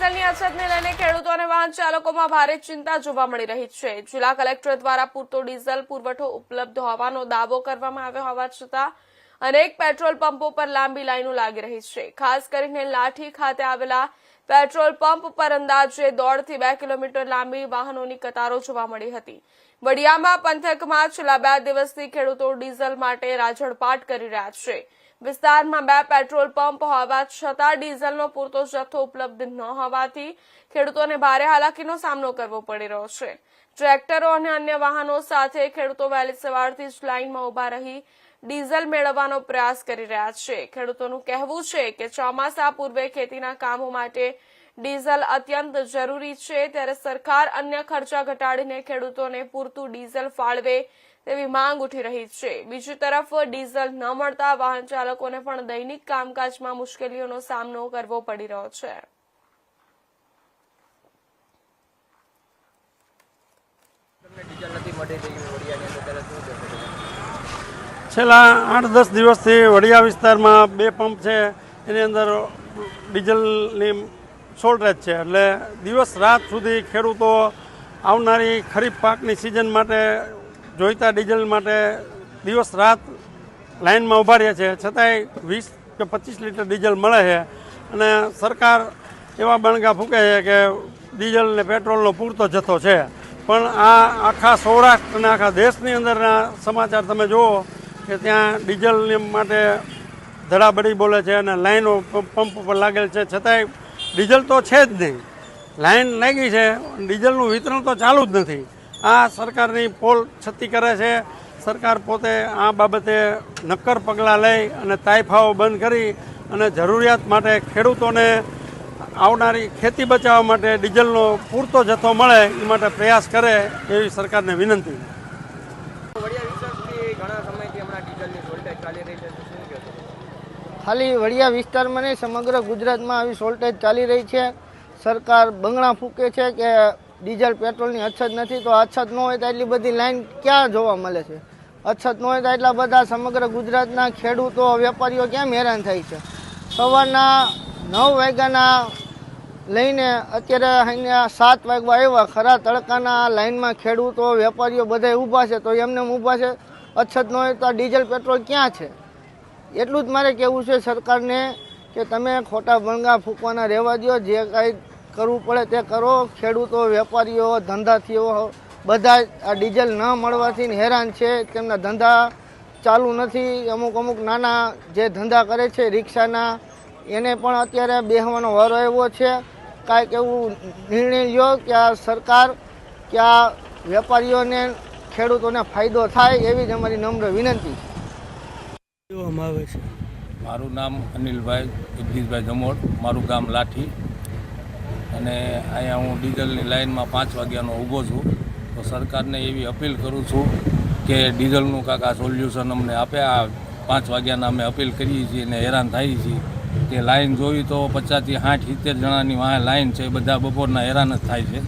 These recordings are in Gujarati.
ડીઝલની અછતને લઈને ખેડૂતો અને વાહન ચાલકોમાં ભારે ચિંતા જોવા મળી રહી છે। જિલ્લા કલેક્ટર દ્વારા પૂરતો ડીઝલ પુરવઠો ઉપલબ્ધ હોવાનો દાવો કરવામાં આવ્યો હોવા છતાં અનેક પેટ્રોલ પંપો પર લાંબી લાઈનો લાગી રહી છે। ખાસ કરીને લાઠી ખાતે આવેલા પેટ્રોલ પંપ પર અંદાજે 1.5 થી 2 કિલોમીટર લાંબી વાહનોની કતારો જોવા મળી હતી। વડિયામાં પંથકમાં છેલ્લા 2 દિવસથી ખેડૂતો ડીઝલ માટે રાજડપાટ કરી રહ્યા છે। વિસ્તારમાં 2 પેટ્રોલ પંપ હોવા છતાં ડીઝલનો પૂરતો જથ્થો ઉપલબ્ધ ન હોવાથી ખેડૂતોને ભારે હાલાકીનો સામનો કરવો પડી રહ્યો છે। ટ્રેક્ટરો અને અન્ય વાહનો સાથે ખેડૂતો વહેલી સવારથી જ લાઇનમાં ઉભા રહી ડીઝલ મેળવવાનો પ્રયાસ કરી રહ્યા છે। ખેડૂતોનું કહેવું છે કે ચોમાસા પૂર્વે ખેતીના કામો માટે ડીઝલ અત્યંત જરૂરી છે, ત્યારે સરકાર અન્ય ખર્ચા ઘટાડીને ખેડૂતોને પૂરતું ડીઝલ ફાળવે તેવી માંગ ઉઠી રહી છે। બીજી તરફ ડીઝલ ન મળતા વાહન ચાલકોને પણ દૈનિક કામકાજમાં મુશ્કેલીઓનો સામનો કરવો પડી રહ્યો છે। છેલ્લા 8-10 દિવસથી વડિયા વિસ્તારમાં 2 પંપ છે, એની અંદર ડીઝલની શોર્ટેજ છે। એટલે દિવસ રાત સુધી ખેડૂતો આવનારી ખરીફ પાકની સિઝન માટે જોઈતા ડીઝલ માટે દિવસ રાત લાઇનમાં ઊભા રહ્યા છે, છતાંય 20 કે 25 લીટર ડીઝલ મળે છે અને સરકાર એવા બણગા ફૂંકે છે કે ડીઝલ ને પેટ્રોલનો પૂરતો જથ્થો છે, પણ આ આખા સૌરાષ્ટ્ર અને આખા દેશની અંદરના સમાચાર તમે જુઓ કે ત્યાં ડીઝલની માટે ધડાબડી બોલે છે અને લાઈનો પંપ ઉપર લાગેલ છે, છતાંય ડીઝલ તો છે જ નહીં। લાઈન લાગી છે, ડીઝલનું વિતરણ તો ચાલુ જ નથી। આ સરકારની પોલ છતી કરે છે। સરકાર પોતે આ બાબતે નક્કર પગલાં લઈ અને તાઇફાઓ બંધ કરી અને જરૂરિયાત માટે ખેડૂતોને આવનારી ખેતી બચાવવા માટે ડીઝલનો પૂરતો જથ્થો મળે એ માટે પ્રયાસ કરે એવી સરકારને વિનંતી। ખાલી વડિયા વિસ્તારમાં નહીં, સમગ્ર ગુજરાતમાં આવી શોર્ટેજ ચાલી રહી છે। સરકાર બંગણા ફૂંકે છે કે ડીઝલ પેટ્રોલની અછત નથી, તો અછત ન હોય તો એટલી બધી લાઈન ક્યાં જોવા મળે છે? અછત ન હોય તો એટલા બધા સમગ્ર ગુજરાતના ખેડૂતો વેપારીઓ કેમ હેરાન થાય છે? સવારના 9 વાગ્યાના લઈને અત્યારે અહીંયા 7 વાગવા આવ્યા, ખરા તડકાના લાઈનમાં ખેડૂતો વેપારીઓ બધા ઊભા છે, તો એમને ઊભા છે। અછત ન હોય તો ડીઝલ પેટ્રોલ ક્યાં છે? એટલું જ મારે કહેવું છે સરકારને કે તમે ખોટા બણગા ફૂંકવાના રહેવા દો, જે કાંઈ કરવું પડે તે કરો। ખેડૂતો, વેપારીઓ, ધંધાથીઓ બધા આ ડીઝલ ન મળવાથી હેરાન છે, તેમના ધંધા ચાલુ નથી। અમુક નાના જે ધંધા કરે છે રિક્ષાના, એને પણ અત્યારે બેહવાનો વારો આવ્યો છે। કાંઈક એવું નિર્ણય લ્યો કે આ સરકાર કે આ વેપારીઓને, ખેડૂતોને ફાયદો થાય, એવી જ અમારી નમ્ર વિનંતી છે। મારું નામ અનિલભાઈ જગદીશભાઈ જમોડ, મારું ગામ લાઠી, અને અહીંયા હું ડીઝલની લાઇનમાં 5 વાગ્યાનો ઊભો છું। તો સરકારને એવી અપીલ કરું છું કે ડીઝલનું કાંકા સોલ્યુશન અમને આપે। આ 5 વાગ્યાના અમે અપીલ કરીએ છીએ અને હેરાન થઈએ છીએ કે લાઈન જોઈ તો 50 થી 60, 70 જણાની વાંહે લાઈન છે, બધા બપોરના હેરાન જ થાય છે।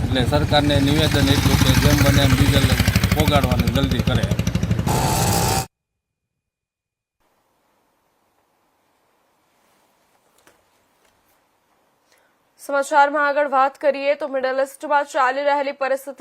એટલે સરકારને નિવેદન એટલું કે જેમ બને એમ ડીઝલ પોગાડવાનું જલ્દી કરે। સમાચારમાં આગળ વાત કરીએ તો મિડલ ઈસ્ટમાં ચાલી રહેલી પરિસ્થિતિ